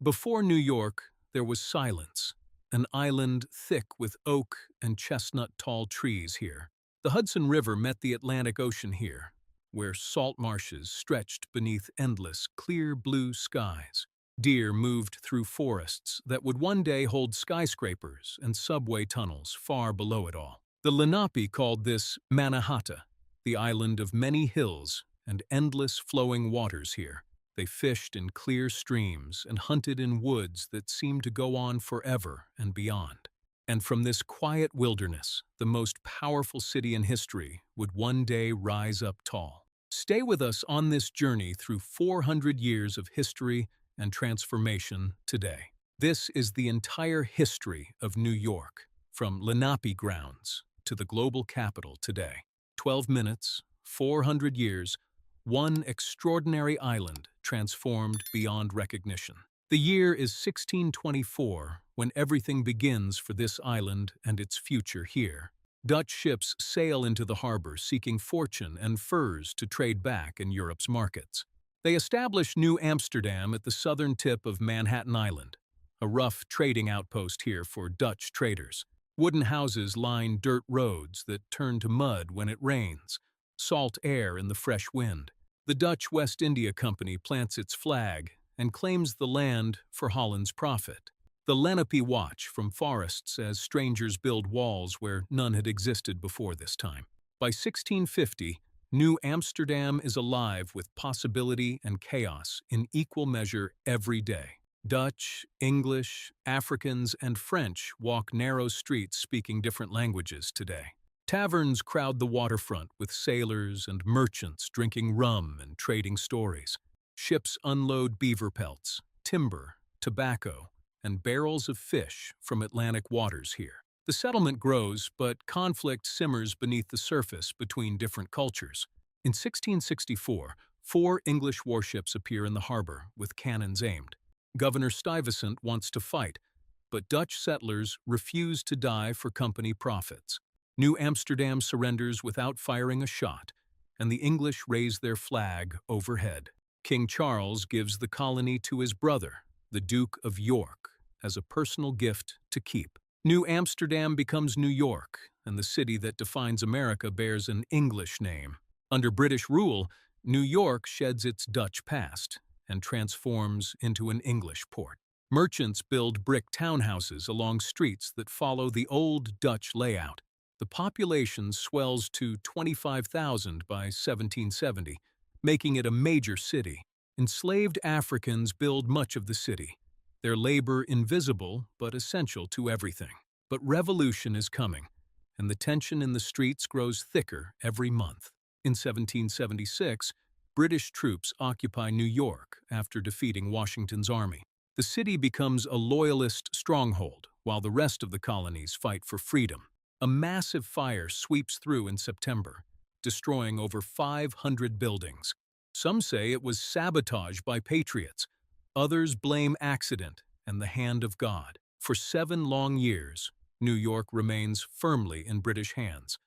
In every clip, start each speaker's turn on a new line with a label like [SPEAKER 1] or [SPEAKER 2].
[SPEAKER 1] Before New York, there was silence, an island thick with oak and chestnut-tall trees here. The Hudson River met the Atlantic Ocean here, where salt marshes stretched beneath endless, clear blue skies. Deer moved through forests that would one day hold skyscrapers and subway tunnels far below it all. The Lenape called this Mannahatta, the island of many hills and endless flowing waters here. They fished in clear streams and hunted in woods that seemed to go on forever and beyond. And from this quiet wilderness, the most powerful city in history would one day rise up tall. Stay with us on this journey through 400 years of history and transformation today. This is the entire history of New York, from Lenape grounds to the global capital today. 12 minutes, 400 years, one extraordinary island transformed beyond recognition. The year is 1624, when everything begins for this island and its future here. Dutch ships sail into the harbor seeking fortune and furs to trade back in Europe's markets. They establish New Amsterdam at the southern tip of Manhattan Island, a rough trading outpost here for Dutch traders. Wooden houses line dirt roads that turn to mud when it rains, salt air in the fresh wind. The Dutch West India Company plants its flag and claims the land for Holland's profit. The Lenape watch from forests as strangers build walls where none had existed before this time. By 1650, New Amsterdam is alive with possibility and chaos in equal measure every day. Dutch, English, Africans, and French walk narrow streets speaking different languages today. Taverns crowd the waterfront with sailors and merchants drinking rum and trading stories. Ships unload beaver pelts, timber, tobacco, and barrels of fish from Atlantic waters here. The settlement grows, but conflict simmers beneath the surface between different cultures. In 1664, 4 English warships appear in the harbor with cannons aimed. Governor Stuyvesant wants to fight, but Dutch settlers refuse to die for company profits. New Amsterdam surrenders without firing a shot, and the English raise their flag overhead. King Charles gives the colony to his brother, the Duke of York, as a personal gift to keep. New Amsterdam becomes New York, and the city that defines America bears an English name. Under British rule, New York sheds its Dutch past and transforms into an English port. Merchants build brick townhouses along streets that follow the old Dutch layout. The population swells to 25,000 by 1770, making it a major city. Enslaved Africans build much of the city, their labor invisible but essential to everything. But revolution is coming, and the tension in the streets grows thicker every month. In 1776, British troops occupy New York after defeating Washington's army. The city becomes a loyalist stronghold, while the rest of the colonies fight for freedom. A massive fire sweeps through in September, destroying over 500 buildings. Some say it was sabotage by patriots. Others blame accident and the hand of God. For 7 long years, New York remains firmly in British hands,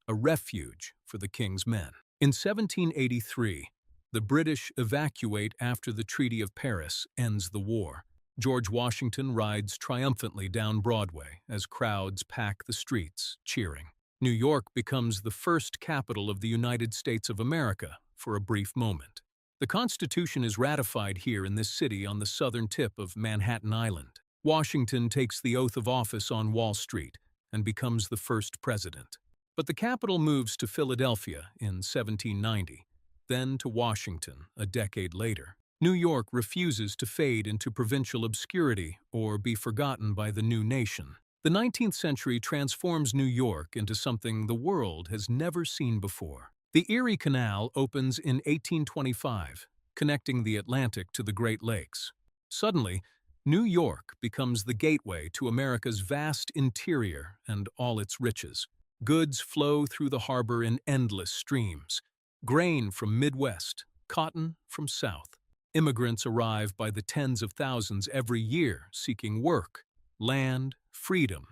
[SPEAKER 1] a refuge for the king's men. In 1783, the British evacuate after the Treaty of Paris ends the war. George Washington rides triumphantly down Broadway as crowds pack the streets, cheering. New York becomes the first capital of the United States of America for a brief moment. The Constitution is ratified here in this city on the southern tip of Manhattan Island. Washington takes the oath of office on Wall Street and becomes the first president. But the capital moves to Philadelphia in 1790, then to Washington a decade later. New York refuses to fade into provincial obscurity or be forgotten by the new nation. The 19th century transforms New York into something the world has never seen before. The Erie Canal opens in 1825, connecting the Atlantic to the Great Lakes. Suddenly, New York becomes the gateway to America's vast interior and all its riches. Goods flow through the harbor in endless streams. Grain from Midwest, cotton from South. Immigrants arrive by the tens of thousands every year seeking work, land, freedom,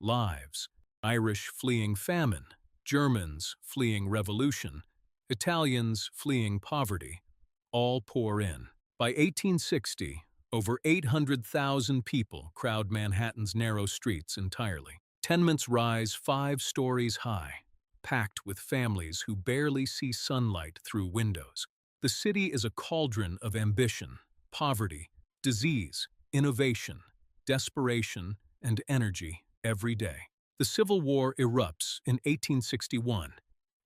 [SPEAKER 1] lives. Irish fleeing famine, Germans fleeing revolution, Italians fleeing poverty, all pour in. By 1860, Over 800,000 people crowd Manhattan's narrow streets entirely. Tenements rise 5 stories high, packed with families who barely see sunlight through windows. The city is a cauldron of ambition, poverty, disease, innovation, desperation, and energy every day. The Civil War erupts in 1861,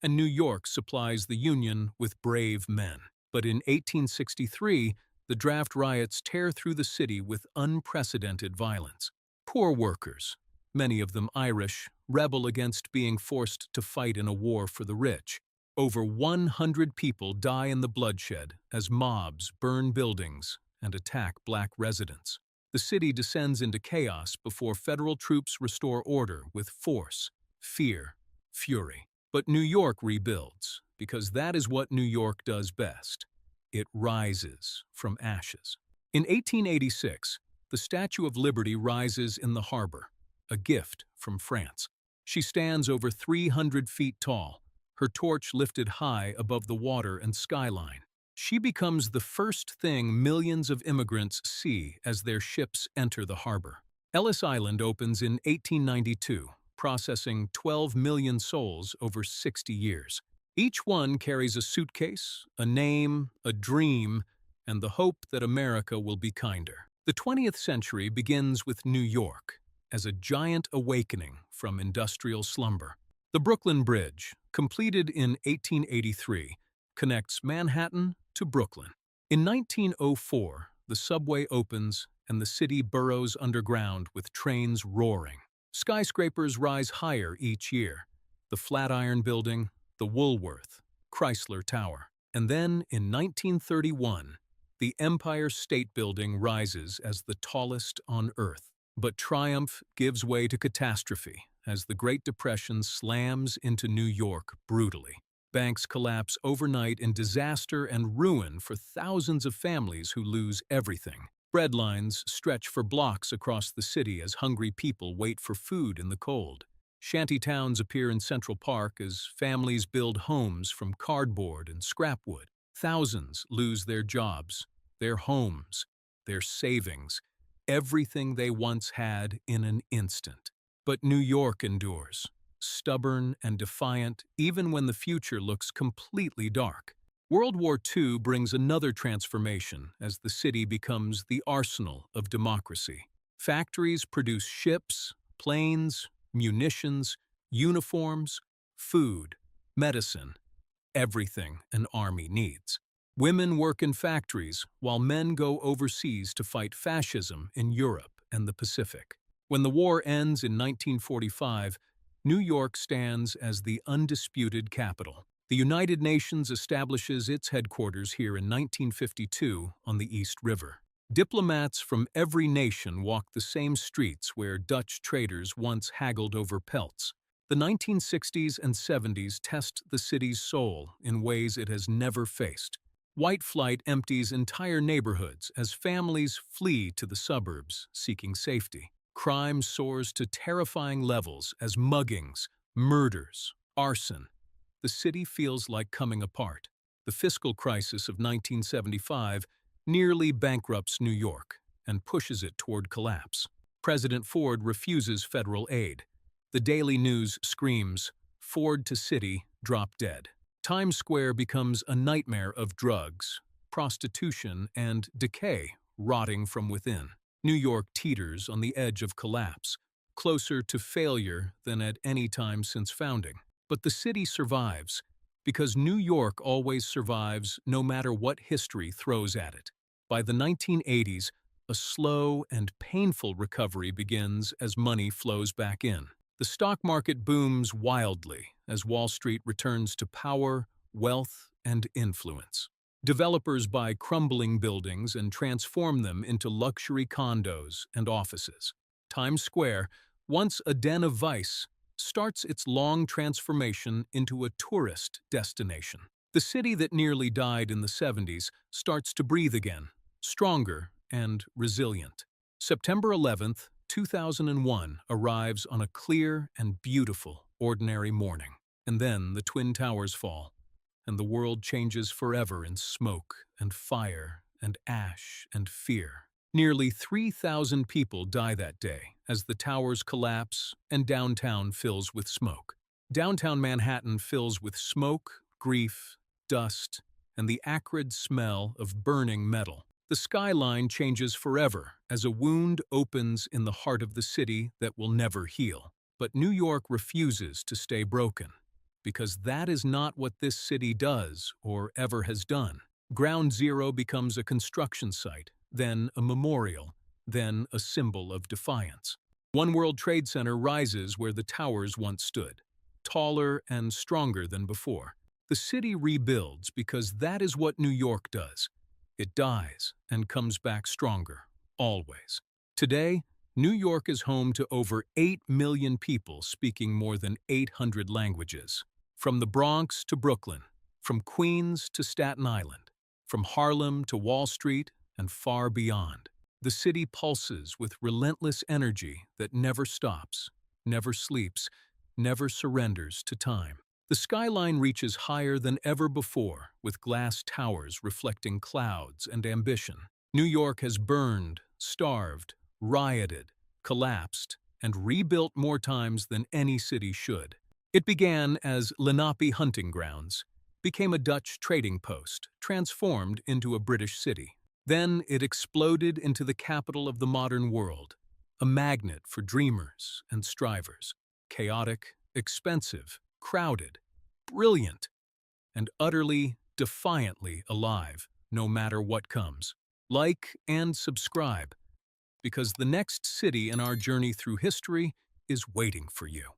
[SPEAKER 1] and New York supplies the Union with brave men. But in 1863, the Draft Riots tear through the city with unprecedented violence. Poor workers, many of them Irish, rebel against being forced to fight in a war for the rich. Over 100 people die in the bloodshed as mobs burn buildings and attack black residents. The city descends into chaos before federal troops restore order with force, fear, fury. But New York rebuilds, because that is what New York does best. It rises from ashes. In 1886, the Statue of Liberty rises in the harbor, a gift from France. She stands over 300 feet tall, her torch lifted high above the water and skyline. She becomes the first thing millions of immigrants see as their ships enter the harbor. Ellis Island opens in 1892, processing 12 million souls over 60 years. Each one carries a suitcase, a name, a dream, and the hope that America will be kinder. The 20th century begins with New York as a giant awakening from industrial slumber. The Brooklyn Bridge, completed in 1883, connects Manhattan to Brooklyn. In 1904, the subway opens and the city burrows underground with trains roaring. Skyscrapers rise higher each year: the Flatiron Building, the Woolworth, Chrysler Tower. And then, in 1931, the Empire State Building rises as the tallest on Earth. But triumph gives way to catastrophe as the Great Depression slams into New York brutally. Banks collapse overnight in disaster and ruin for thousands of families who lose everything. Bread lines stretch for blocks across the city as hungry people wait for food in the cold. Shanty towns appear in Central Park as families build homes from cardboard and scrap wood. Thousands lose their jobs, their homes, their savings, everything they once had in an instant. But New York endures, stubborn and defiant even when the future looks completely dark. World War II brings another transformation as the city becomes the arsenal of democracy. Factories produce ships, planes, munitions, uniforms, food, medicine, everything an army needs. Women work in factories while men go overseas to fight fascism in Europe and the Pacific. When the war ends in 1945, New York stands as the undisputed capital. The United Nations establishes its headquarters here in 1952 on the East River. Diplomats from every nation walk the same streets where Dutch traders once haggled over pelts. The 1960s and 70s test the city's soul in ways it has never faced. White flight empties entire neighborhoods as families flee to the suburbs seeking safety. Crime soars to terrifying levels as muggings, murders, arson. The city feels like coming apart. The fiscal crisis of 1975 nearly bankrupts New York and pushes it toward collapse. President Ford refuses federal aid. The Daily News screams, "Ford to city, drop dead." Times Square becomes a nightmare of drugs, prostitution, and decay rotting from within. New York teeters on the edge of collapse, closer to failure than at any time since founding. But the city survives, because New York always survives no matter what history throws at it. By the 1980s, a slow and painful recovery begins as money flows back in. The stock market booms wildly as Wall Street returns to power, wealth, and influence. Developers buy crumbling buildings and transform them into luxury condos and offices. Times Square, once a den of vice, starts its long transformation into a tourist destination. The city that nearly died in the 70s starts to breathe again, stronger and resilient. September 11th, 2001 arrives on a clear and beautiful ordinary morning. And then the Twin Towers fall, and the world changes forever in smoke and fire and ash and fear. Nearly 3,000 people die that day as the towers collapse and downtown fills with smoke. Downtown Manhattan fills with smoke, grief, dust, and the acrid smell of burning metal. The skyline changes forever as a wound opens in the heart of the city that will never heal. But New York refuses to stay broken, because that is not what this city does or ever has done. Ground Zero becomes a construction site, then a memorial, then a symbol of defiance. One World Trade Center rises where the towers once stood, taller and stronger than before. The city rebuilds because that is what New York does. It dies and comes back stronger, always. Today, New York is home to over 8 million people speaking more than 800 languages. From the Bronx to Brooklyn, from Queens to Staten Island, from Harlem to Wall Street and far beyond. The city pulses with relentless energy that never stops, never sleeps, never surrenders to time. The skyline reaches higher than ever before, with glass towers reflecting clouds and ambition. New York has burned, starved, rioted, collapsed, and rebuilt more times than any city should. It began as Lenape hunting grounds, became a Dutch trading post, transformed into a British city. Then it exploded into the capital of the modern world, a magnet for dreamers and strivers. Chaotic, expensive, crowded, brilliant, and utterly, defiantly alive, no matter what comes. Like and subscribe, because the next city in our journey through history is waiting for you.